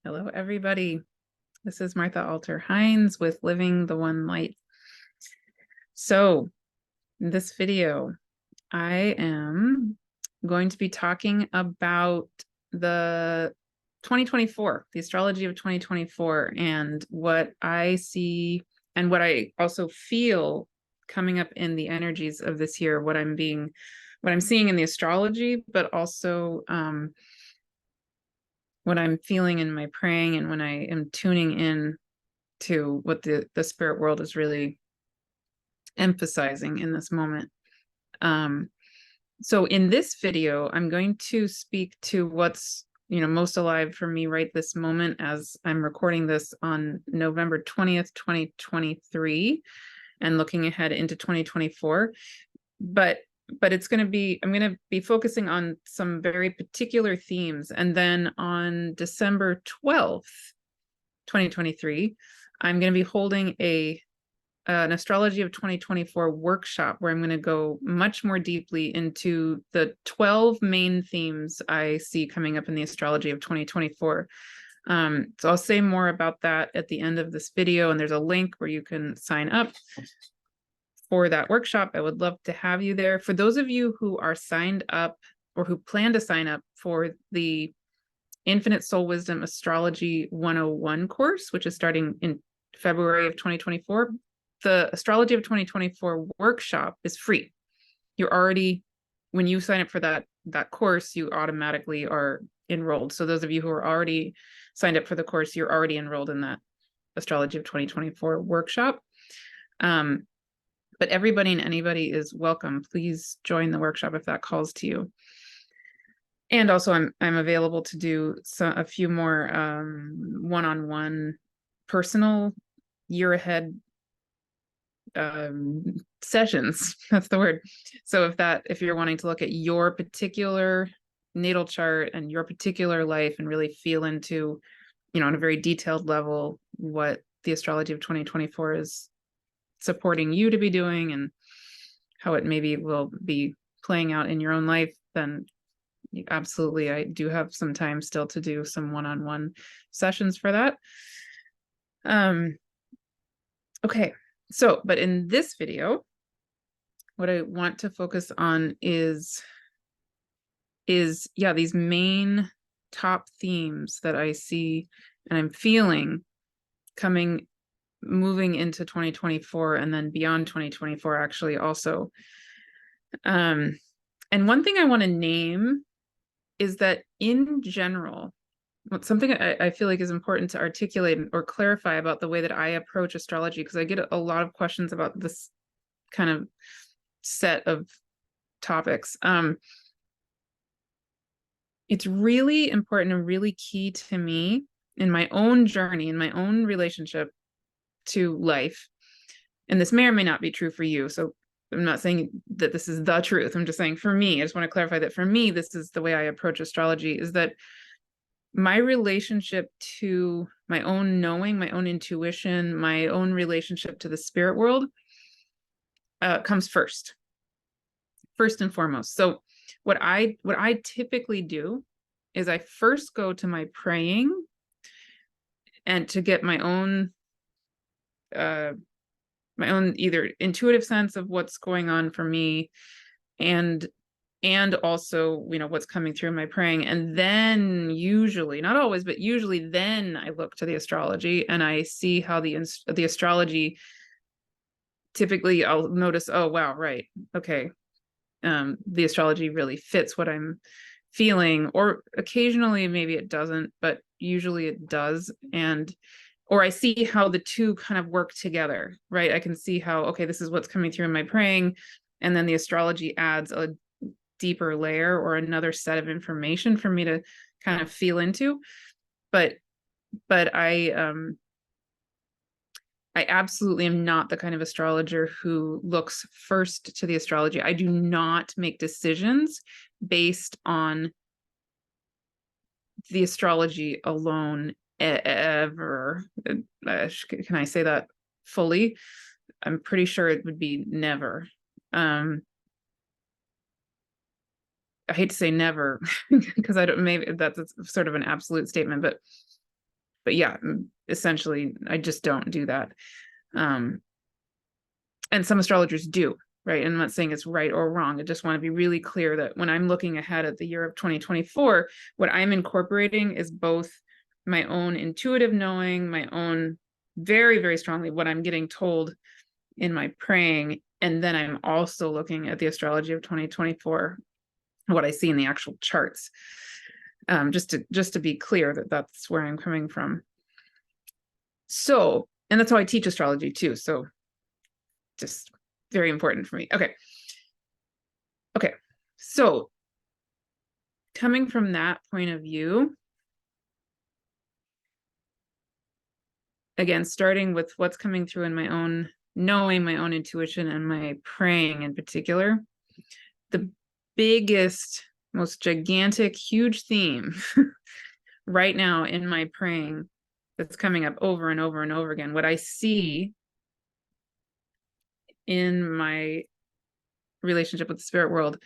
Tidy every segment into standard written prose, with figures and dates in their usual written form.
Hello, everybody. This is Martha Alter Hines with Living the One Light. So, in this video, I am going to be talking about the 2024, the astrology of 2024, and what I see and what I also feel coming up in the energies of this year, what I'm seeing in the astrology, but also what I'm feeling in my praying and when I am tuning in to what the spirit world is really emphasizing in this moment. So in this video, I'm going to speak to what's most alive for me right this moment as I'm recording this on November 20th, 2023, and looking ahead into 2024. But it's going to be, I'm going to be focusing on some very particular themes. And then on December 12th, 2023, I'm going to be holding an Astrology of 2024 workshop where I'm going to go much more deeply into the 12 main themes I see coming up in the astrology of 2024. So I'll say more about that at the end of this video, and there's a link where you can sign up for that workshop. I would love to have you there. For those of you who are signed up or who plan to sign up for the Infinite Soul Wisdom Astrology 101 course, which is starting in February of 2024, the Astrology of 2024 workshop is free. When you sign up for that course, you automatically are enrolled. So those of you who are already signed up for the course, you're already enrolled in that Astrology of 2024 workshop. But everybody and anybody is welcome. Please join the workshop if that calls to you. And also, I'm available to do a few more one-on-one personal year ahead sessions. That's the word. So if you're wanting to look at your particular natal chart and your particular life and really feel into, on a very detailed level, what the astrology of 2024 is supporting you to be doing and how it maybe will be playing out in your own life, then absolutely, I do have some time still to do some one-on-one sessions for that. Okay, but in this video, what I want to focus on is these main top themes that I see and I'm feeling moving into 2024 and then beyond 2024 actually also. And one thing I want to name is that in general, something I feel like is important to articulate or clarify about the way that I approach astrology, because I get a lot of questions about this kind of set of topics. It's really important and really key to me in my own journey, in my own relationship to life. And this may or may not be true for you. So I'm not saying that this is the truth. I'm just saying for me, I just want to clarify that for me, this is the way I approach astrology, is that my relationship to my own knowing, my own intuition, my own relationship to the spirit world comes first and foremost. So what I typically do is I first go to my praying and to get my own either intuitive sense of what's going on for me and also what's coming through my praying, and then usually, not always, but usually then I look to the astrology and I see how the astrology, typically I'll notice, oh wow, right, okay, the astrology really fits what I'm feeling, or occasionally maybe it doesn't, but usually it does. Or I see how the two kind of work together, right? I can see how, okay, this is what's coming through in my praying, and then the astrology adds a deeper layer or another set of information for me to kind of feel into. But I absolutely am not the kind of astrologer who looks first to the astrology. I do not make decisions based on the astrology alone ever. Can I say that fully? I'm pretty sure it would be never. I hate to say never because maybe that's sort of an absolute statement, but But yeah, essentially, I just don't do that. And some astrologers do, right? And I'm not saying it's right or wrong. I just want to be really clear that when I'm looking ahead at the year of 2024, what I'm incorporating is both my own intuitive knowing, my own very, very strongly what I'm getting told in my praying. And then I'm also looking at the astrology of 2024, what I see in the actual charts. Just to be clear that that's where I'm coming from. So, and that's how I teach astrology too. So just very important for me. Okay. So coming from that point of view, again, starting with what's coming through in my own knowing, my own intuition, and my praying in particular, the biggest, most gigantic, huge theme right now in my praying that's coming up over and over and over again, what I see in my relationship with the spirit world,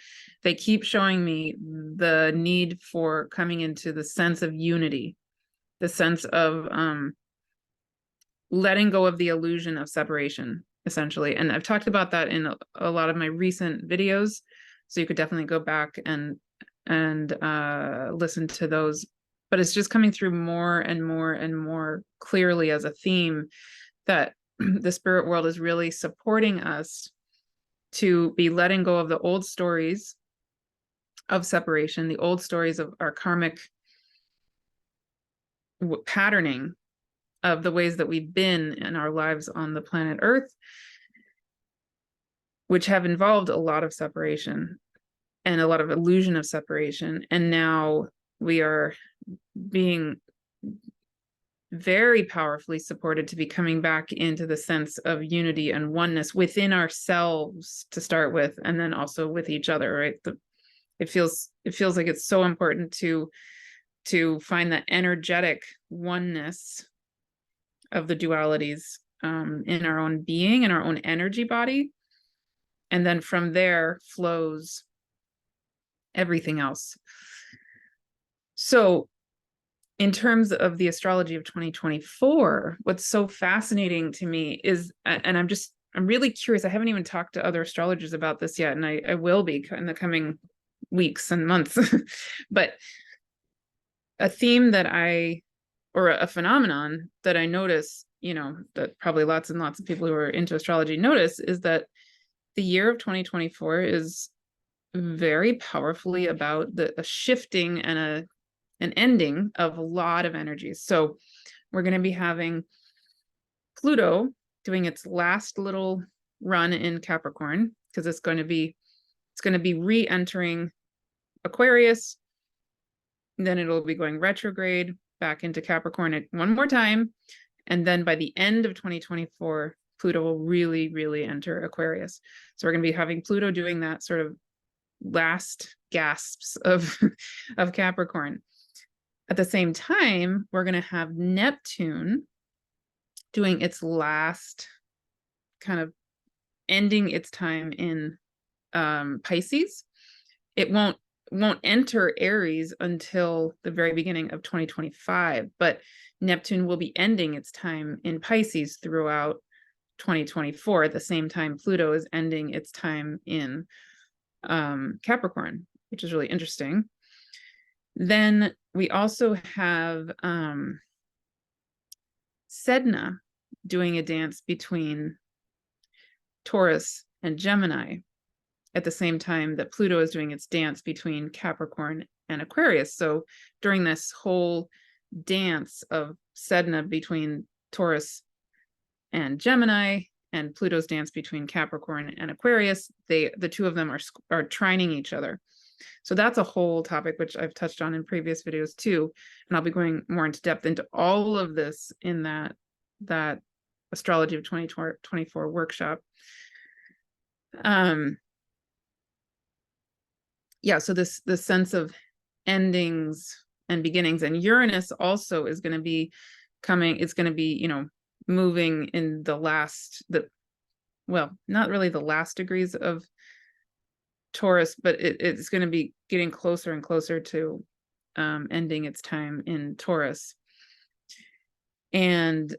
they keep showing me the need for coming into the sense of unity, the sense of letting go of the illusion of separation, essentially. And I've talked about that in a lot of my recent videos, so you could definitely go back and listen to those. But it's just coming through more and more and more clearly as a theme that the spirit world is really supporting us to be letting go of the old stories of separation, the old stories of our karmic patterning of the ways that we've been in our lives on the planet Earth, which have involved a lot of separation and a lot of illusion of separation. And now we are being very powerfully supported to be coming back into the sense of unity and oneness within ourselves to start with, and then also with each other, right? It feels like it's so important to find that energetic oneness of the dualities in our own being, in our own energy body. And then from there flows everything else. So in terms of the astrology of 2024, what's so fascinating to me is, and I'm really curious, I haven't even talked to other astrologers about this yet, and I will be in the coming weeks and months, but a theme that or a phenomenon that I notice, that probably lots and lots of people who are into astrology notice, is that the year of 2024 is very powerfully about a shifting and an ending of a lot of energies. So we're going to be having Pluto doing its last little run in Capricorn, because it's going to be re-entering Aquarius. Then it'll be going retrograde back into Capricorn one more time. And then by the end of 2024, Pluto will really, really enter Aquarius. So we're going to be having Pluto doing that sort of last gasps of Capricorn. At the same time, we're going to have Neptune doing its last, kind of ending its time in Pisces. It won't enter Aries until the very beginning of 2025, but Neptune will be ending its time in Pisces throughout 2024 at the same time Pluto is ending its time in Capricorn, which is really interesting. Then we also have Sedna doing a dance between Taurus and Gemini at the same time that Pluto is doing its dance between Capricorn and Aquarius. So during this whole dance of Sedna between Taurus and Gemini and Pluto's dance between Capricorn and Aquarius, the two of them are trining each other. So that's a whole topic which I've touched on in previous videos too, and I'll be going more into depth into all of this in that Astrology of 2024 workshop. Yeah, so this sense of endings and beginnings, and Uranus also is going to be coming. It's going to be, moving in not really the last degrees of Taurus, but it's going to be getting closer and closer to ending its time in Taurus. And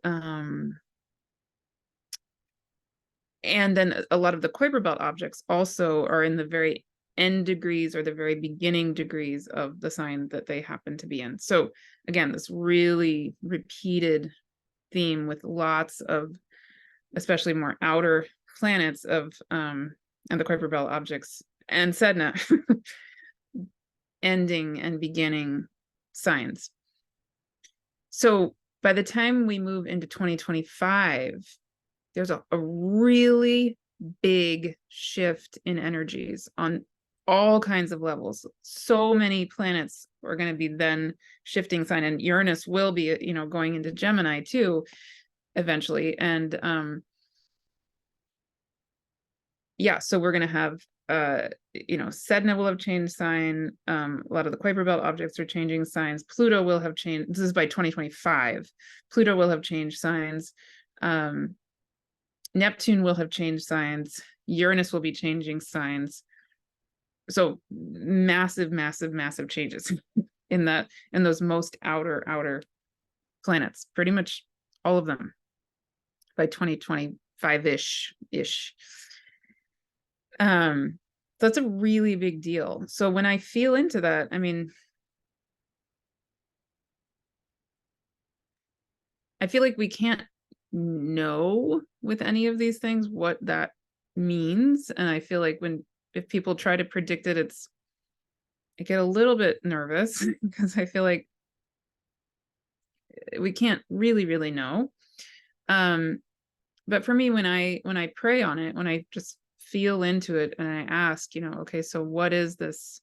then a lot of the Kuiper belt objects also are in the very end degrees or the very beginning degrees of the sign that they happen to be in. So again, this really repeated theme with lots of, especially more outer planets of and the Kuiper belt objects and Sedna ending and beginning signs. So by the time we move into 2025, there's a really big shift in energies on all kinds of levels. So many planets are going to be then shifting sign, and Uranus will be, going into Gemini too, eventually. And so we're going to have, Sedna will have changed sign. A lot of the Kuiper belt objects are changing signs. Pluto will have changed. This is by 2025. Pluto will have changed signs. Neptune will have changed signs. Uranus will be changing signs. So massive, massive, massive changes in those most outer planets, pretty much all of them by 2025-ish. That's a really big deal. So when I feel into that, I feel like we can't know with any of these things what that means. And I feel like if people try to predict it, I get a little bit nervous because I feel like we can't really, really know. But for me, when I pray on it, when I just feel into it and I ask, okay, so what is this?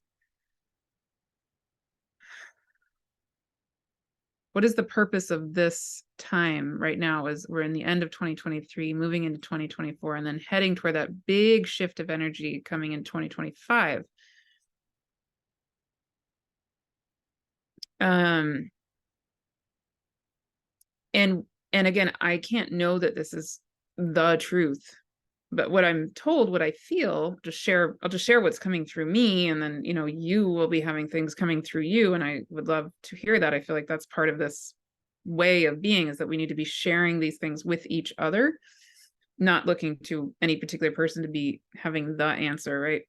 What is the purpose of this time right now, as we're in the end of 2023, moving into 2024, and then heading toward that big shift of energy coming in 2025? And again, I can't know that this is the truth, but what I'm told, what I feel, I'll just share what's coming through me, and then you will be having things coming through you, and I would love to hear that. I feel like that's part of this way of being, is that we need to be sharing these things with each other, not looking to any particular person to be having the answer, right?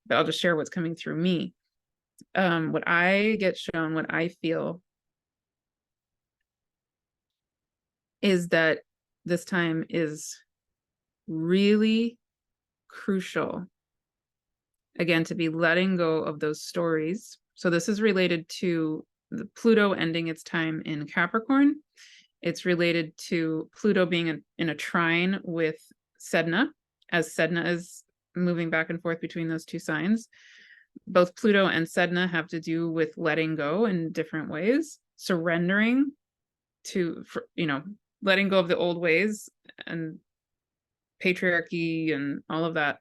But I'll just share what's coming through me. What I get shown, what I feel, is that this time is really crucial, again, to be letting go of those stories. So this is related to the Pluto ending its time in Capricorn. It's related to Pluto being in a trine with Sedna, as Sedna is moving back and forth between those two signs. Both Pluto and Sedna have to do with letting go in different ways, surrendering to, letting go of the old ways and patriarchy and all of that,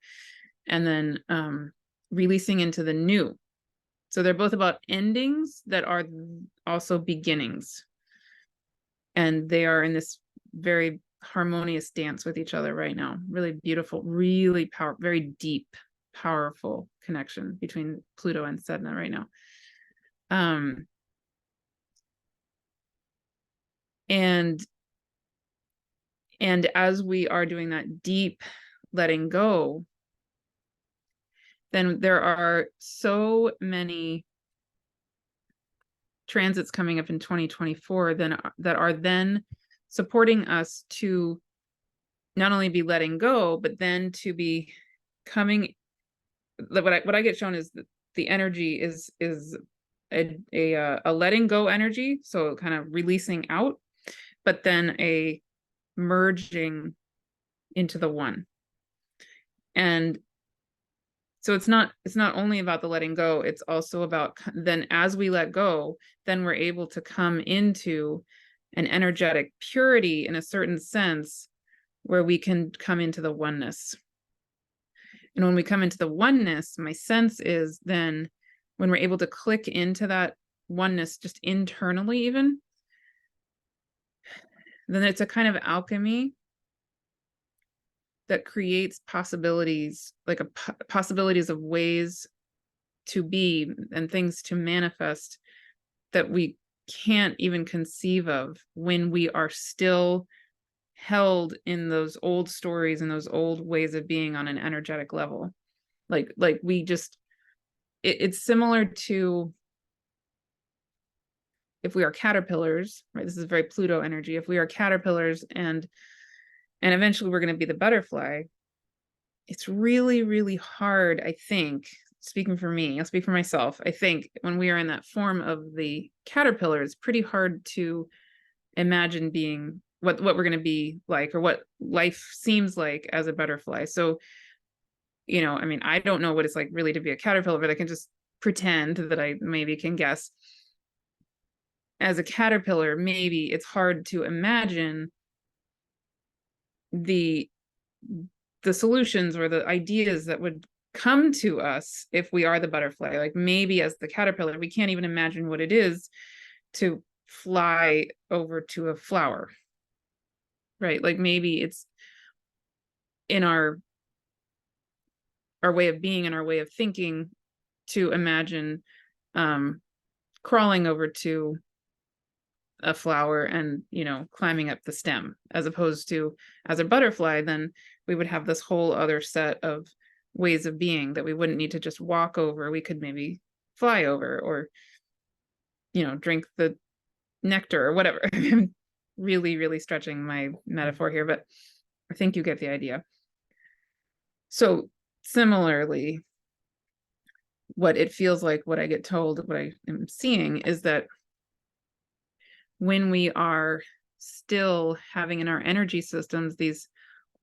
and then releasing into the new. So they're both about endings that are also beginnings, and they are in this very harmonious dance with each other right now. Really beautiful, really powerful, very deep, powerful connection between Pluto and Sedna right now. And as we are doing that deep letting go, then there are so many transits coming up in 2024 that are then supporting us to not only be letting go, but then to be coming. What I get shown is that the energy is a letting go energy, so kind of releasing out, but then a merging into the one. And so it's not only about the letting go, it's also about, then as we let go, then we're able to come into an energetic purity in a certain sense, where we can come into the oneness. And when we come into the oneness, my sense is then when we're able to click into that oneness just internally even, then it's a kind of alchemy that creates possibilities, like possibilities of ways to be and things to manifest that we can't even conceive of when we are still held in those old stories and those old ways of being on an energetic level. Like we just, it's similar to if we are caterpillars, right? This is very Pluto energy. If we are caterpillars and eventually we're going to be the butterfly, it's really, really hard, I think, speaking for me, I'll speak for myself. I think when we are in that form of the caterpillar, it's pretty hard to imagine being what we're going to be like, or what life seems like as a butterfly. So, you know, I mean, I don't know what it's like really to be a caterpillar, but I can just pretend that I maybe can guess. As a caterpillar, maybe it's hard to imagine the solutions or the ideas that would come to us if we are the butterfly. Like maybe as the caterpillar, we can't even imagine what it is to fly over to a flower, right? Like maybe it's in our way of being and our way of thinking to imagine crawling over to a flower and, you know, climbing up the stem, as opposed to as a butterfly, then we would have this whole other set of ways of being that we wouldn't need to just walk over. We could maybe fly over, or, you know, drink the nectar or whatever. I'm really, really stretching my metaphor here, but I think you get the idea. So similarly, what it feels like, what I get told, what I am seeing is that when we are still having in our energy systems these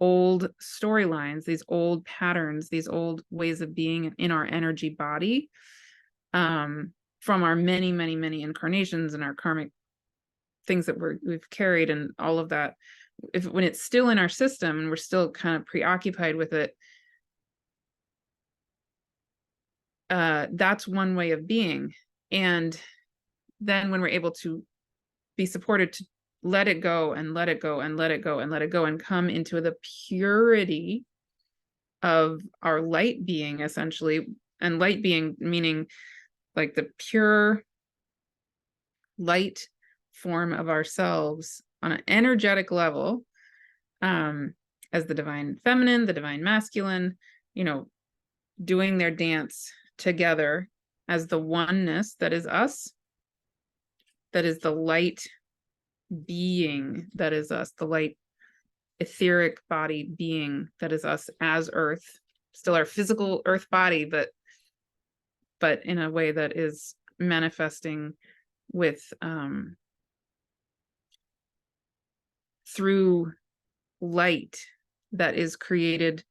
old storylines, these old patterns, these old ways of being in our energy body, from our many, many, many incarnations and our karmic things that we've carried and all of that, when it's still in our system and we're still kind of preoccupied with it, that's one way of being. And then when we're able to be supported to let it go and let it go and let it go and let it go and come into the purity of our light being, essentially, and light being meaning like the pure light form of ourselves on an energetic level, as the divine feminine, the divine masculine, you know, doing their dance together as the oneness that is us, that is the light being that is us, the light etheric body being that is us as earth, still our physical earth body, but in a way that is manifesting with through light that is created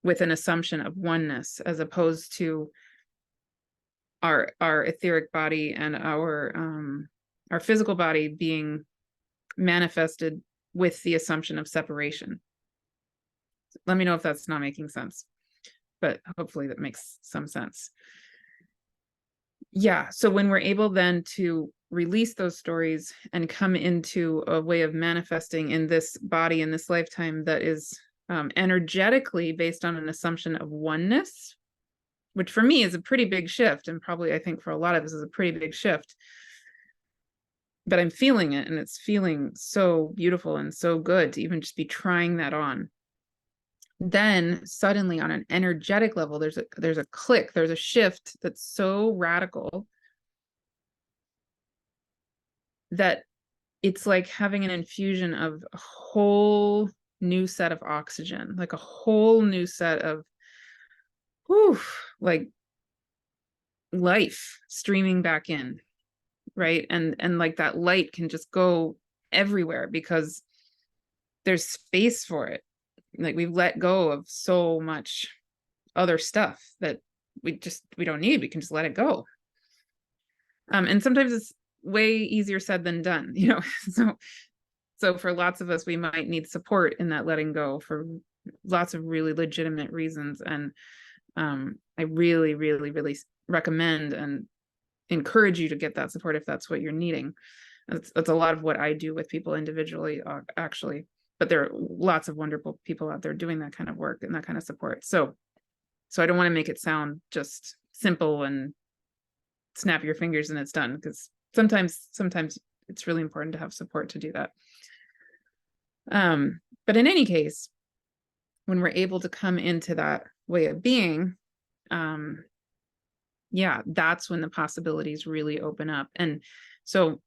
with an assumption of oneness, as opposed to our etheric body and our physical body being manifested with the assumption of separation. Let me know if that's not making sense, but hopefully that makes some sense. Yeah, so when we're able then to release those stories and come into a way of manifesting in this body in this lifetime that is energetically based on an assumption of oneness, which for me is a pretty big shift, and probably I think for a lot of us is a pretty big shift, but I'm feeling it, and it's feeling so beautiful and so good to even just be trying that on. Then suddenly on an energetic level, there's a click, there's a shift that's so radical that it's like having an infusion of a whole new set of oxygen, like a whole new set of like life streaming back in, right? And like that light can just go everywhere because there's space for it. Like we've let go of so much other stuff that we don't need. We can just let it go. And sometimes it's way easier said than done, you know. So for lots of us, we might need support in that letting go for lots of really legitimate reasons. And I really, really, really recommend and encourage you to get that support if that's what you're needing. That's a lot of what I do with people individually, actually. But there are lots of wonderful people out there doing that kind of work and that kind of support. So I don't want to make it sound just simple and snap your fingers and it's done, because sometimes it's really important to have support to do that. But in any case, when we're able to come into that way of being, yeah, that's when the possibilities really open up. And so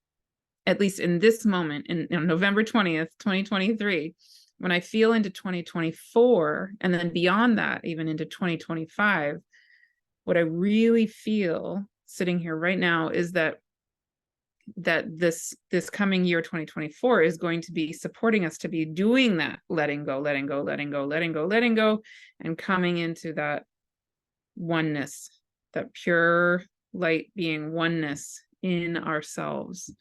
at least in this moment, in November 20th, 2023, when I feel into 2024, and then beyond that, even into 2025, what I really feel sitting here right now is that this coming year, 2024, is going to be supporting us to be doing that letting go, and coming into that oneness, that pure light being oneness in ourselves,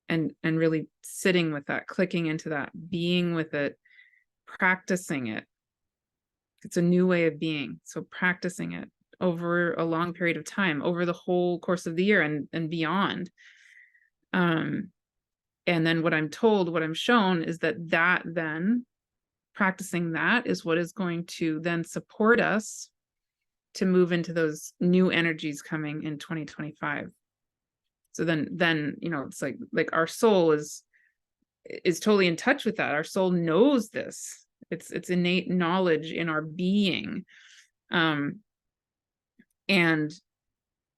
and really sitting with that, clicking into that, being with it, practicing it. It's a new way of being. So practicing it over a long period of time, over the whole course of the year and beyond. And then what I'm told, what I'm shown, is that then practicing that is what is going to then support us to move into those new energies coming in 2025. So then, you know, it's like our soul is totally in touch with that. Our soul knows this. It's innate knowledge in our being. And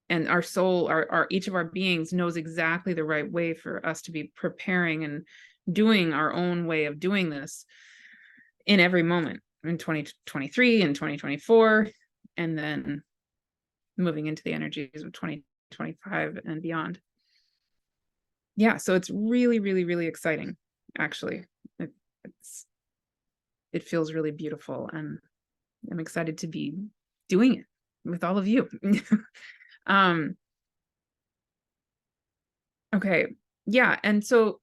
our soul, our each of our beings knows exactly the right way for us to be preparing and doing our own way of doing this in every moment, in 2023 and 2024, and then moving into the energies of 2025 and beyond. Yeah, so it's really, really, really exciting, actually. It feels really beautiful, and I'm excited to be doing it with all of you. Okay, yeah, and so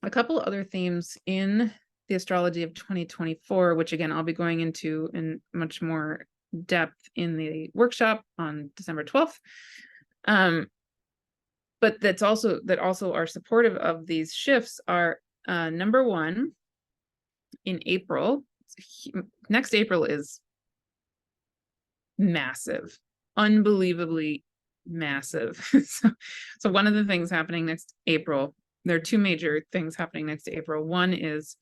a couple other themes in the astrology of 2024, which again I'll be going into in much more depth in the workshop on December 12th. But that also are supportive of these shifts are number one, in April. Next April is massive, unbelievably massive. So one of the things happening next April, there are two major things happening next April. One is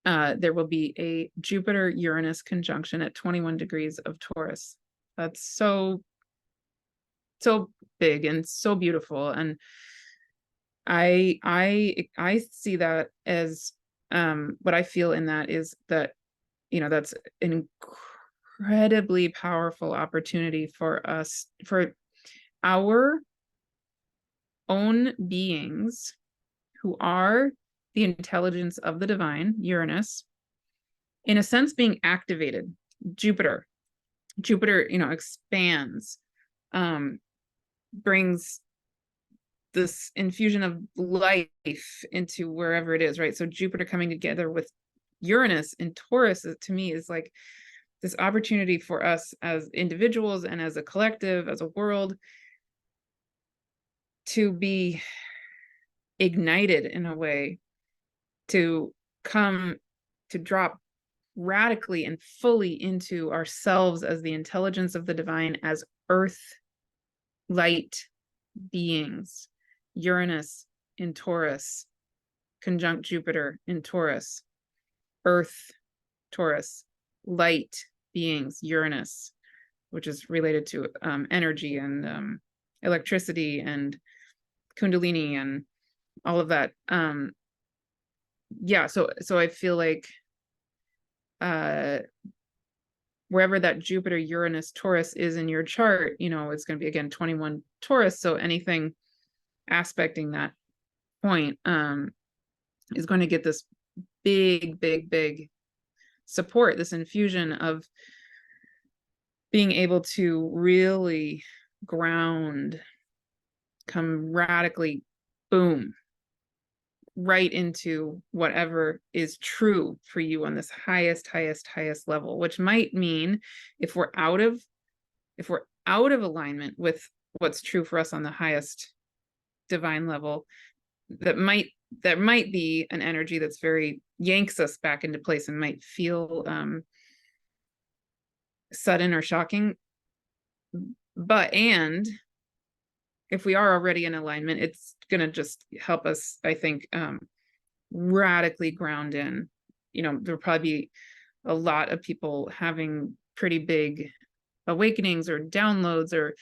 there will be a Jupiter-Uranus conjunction at 21 degrees of Taurus. That's so big and so beautiful, and I see that as what I feel in that is that, you know, that's an incredibly powerful opportunity for us, for our own beings who are the intelligence of the divine, Uranus, in a sense being activated. Jupiter, you know, expands, brings this infusion of life into wherever it is, right? So Jupiter coming together with Uranus in Taurus, to me, is like this opportunity for us as individuals and as a collective, as a world, to be ignited in a way, to come, to drop radically and fully into ourselves as the intelligence of the divine, as earth light beings. Uranus in Taurus, conjunct Jupiter in Taurus, earth, Taurus, light beings, Uranus, which is related to energy and electricity and Kundalini and all of that. Yeah, so I feel like wherever that Jupiter, Uranus, Taurus is in your chart, you know, it's going to be, again, 21 Taurus. So anything aspecting that point is going to get this big support, this infusion of being able to really ground, come radically, boom, right into whatever is true for you on this highest level, which might mean if we're out of alignment with what's true for us on the highest divine level, that might be an energy that's very yanks us back into place and might feel sudden or shocking. But and if we are already in alignment, it's going to just help us, I think, radically ground in. There'll probably be a lot of people having pretty big awakenings or downloads or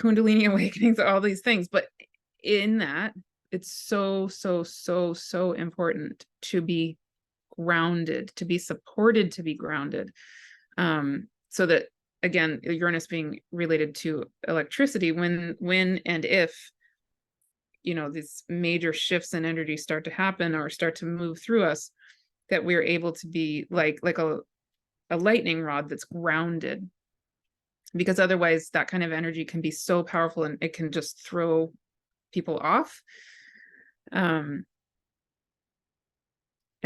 Kundalini awakenings, all these things. But in that, it's so, so, so, so important to be grounded, to be supported, to be grounded. So that, again, Uranus being related to electricity, when and if these major shifts in energy start to happen or start to move through us, that we're able to be like a lightning rod that's grounded, because otherwise that kind of energy can be so powerful and it can just throw people off. And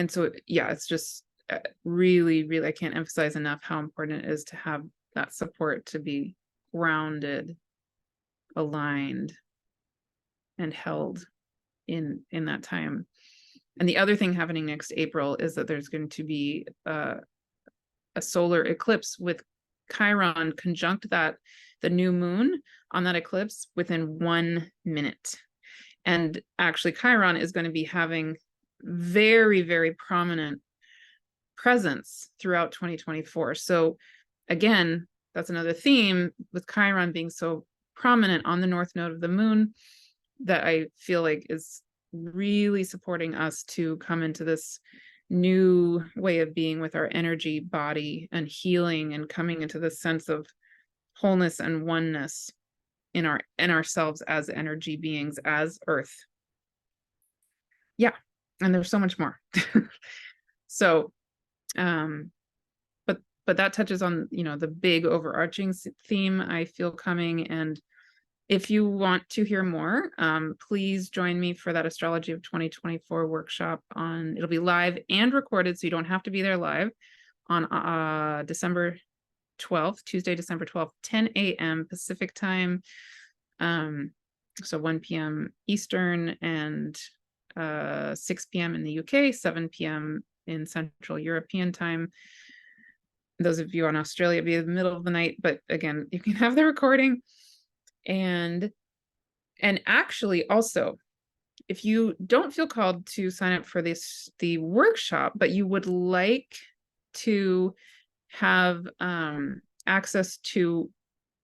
so, yeah, it's just really, really, I can't emphasize enough how important it is to have that support, to be grounded, aligned, and held in that time. And the other thing happening next April is that there's going to be a solar eclipse with Chiron conjunct the new moon on that eclipse within 1 minute. And actually Chiron is going to be having very, very prominent presence throughout 2024. So again, that's another theme with Chiron being so prominent on the north node of the moon, that I feel like is really supporting us to come into this new way of being with our energy body and healing, and coming into this sense of wholeness and oneness in ourselves as energy beings, as Earth. Yeah. And there's so much more. So, but that touches on, the big overarching theme I feel coming. And if you want to hear more, please join me for that Astrology of 2024 workshop it'll be live and recorded, so you don't have to be there live, on December 12th, Tuesday, December 12th, 10 a.m. Pacific time. So 1 p.m. Eastern and 6 p.m. in the UK, 7 p.m. in Central European time. Those of you on Australia, it'll be the middle of the night, but again, you can have the recording. And actually also, if you don't feel called to sign up for the workshop, but you would like to have access to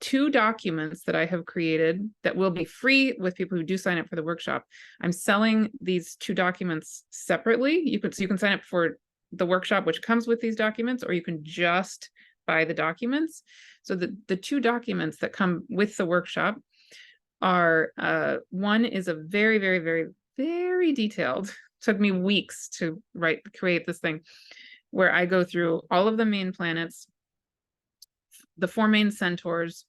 2 documents that I have created that will be free with people who do sign up for the workshop. I'm selling these 2 documents separately. You can sign up for the workshop, which comes with these documents, or you can just buy the documents. So the 2 documents that come with the workshop are, one is a very, very, very, very detailed, took me weeks to create this thing, where I go through all of the main planets, the 4 main centaurs,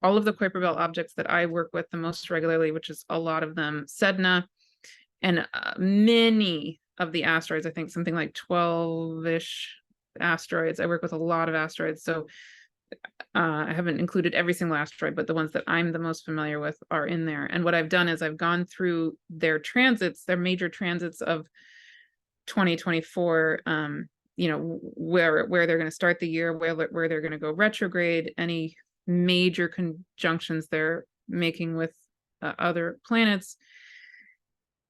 all of the Kuiper Belt objects that I work with the most regularly, which is a lot of them, Sedna, and many of the asteroids. I think something like 12-ish asteroids. I work with a lot of asteroids. So I haven't included every single asteroid, but the ones that I'm the most familiar with are in there. And what I've done is I've gone through their transits, their major transits of 2024, where they're going to start the year, where they're going to go retrograde, any major conjunctions they're making with other planets.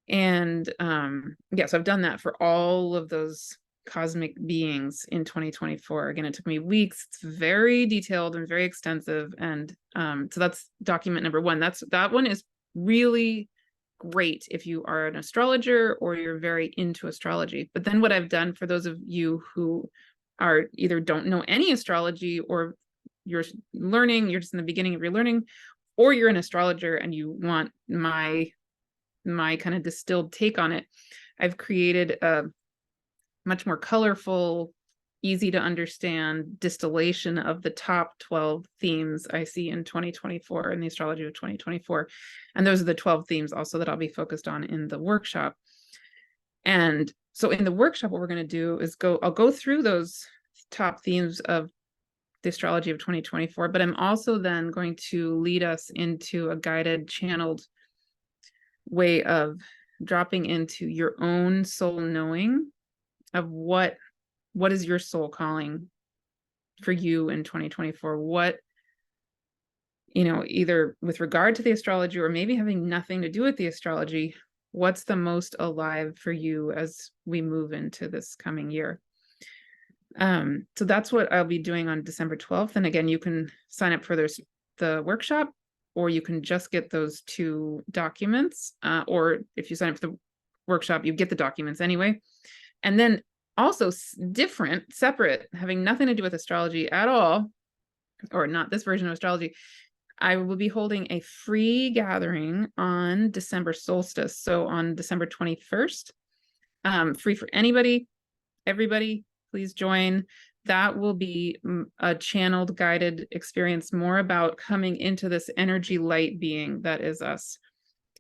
And yeah, so I've done that for all of those cosmic beings in 2024. Again, it took me weeks. It's very detailed and very extensive. And so that's document number 1. That one is really great if you are an astrologer or you're very into astrology. But then what I've done for those of you who are either don't know any astrology, or you're just in the beginning of your learning, or you're an astrologer and you want my kind of distilled take on it, I've created a much more colorful, easy to understand distillation of the top 12 themes I see in 2024 in the Astrology of 2024. And those are the 12 themes also that I'll be focused on in the workshop. And so in the workshop, what we're going to do is I'll go through those top themes of the Astrology of 2024, but I'm also then going to lead us into a guided, channeled way of dropping into your own soul knowing of what is your soul calling for you in 2024. What either with regard to the astrology or maybe having nothing to do with the astrology, what's the most alive for you as we move into this coming year? So that's what I'll be doing on December 12th. And again, you can sign up for the workshop, or you can just get those 2 documents. Or if you sign up for the workshop, you get the documents anyway. And then also different, separate, having nothing to do with astrology at all, or not this version of astrology, I will be holding a free gathering on December solstice. So on December 21st, free for anybody, everybody, please join. That will be a channeled, guided experience, more about coming into this energy light being that is us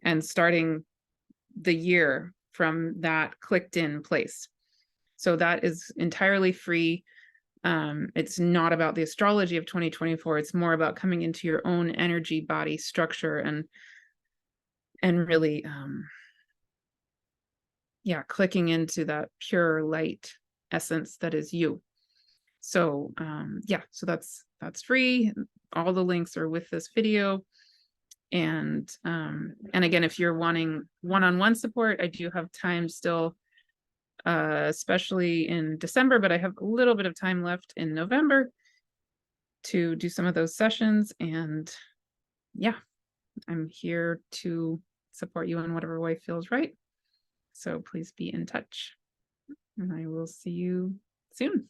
and starting the year from that clicked in place. So that is entirely free. It's not about the astrology of 2024. It's more about coming into your own energy, body structure, and really, clicking into that pure light essence that is you. So, so that's free. All the links are with this video. And again, if you're wanting one-on-one support, I do have time still, especially in December, but I have a little bit of time left in November to do some of those sessions. And I'm here to support you in whatever way feels right. So please be in touch, and I will see you soon.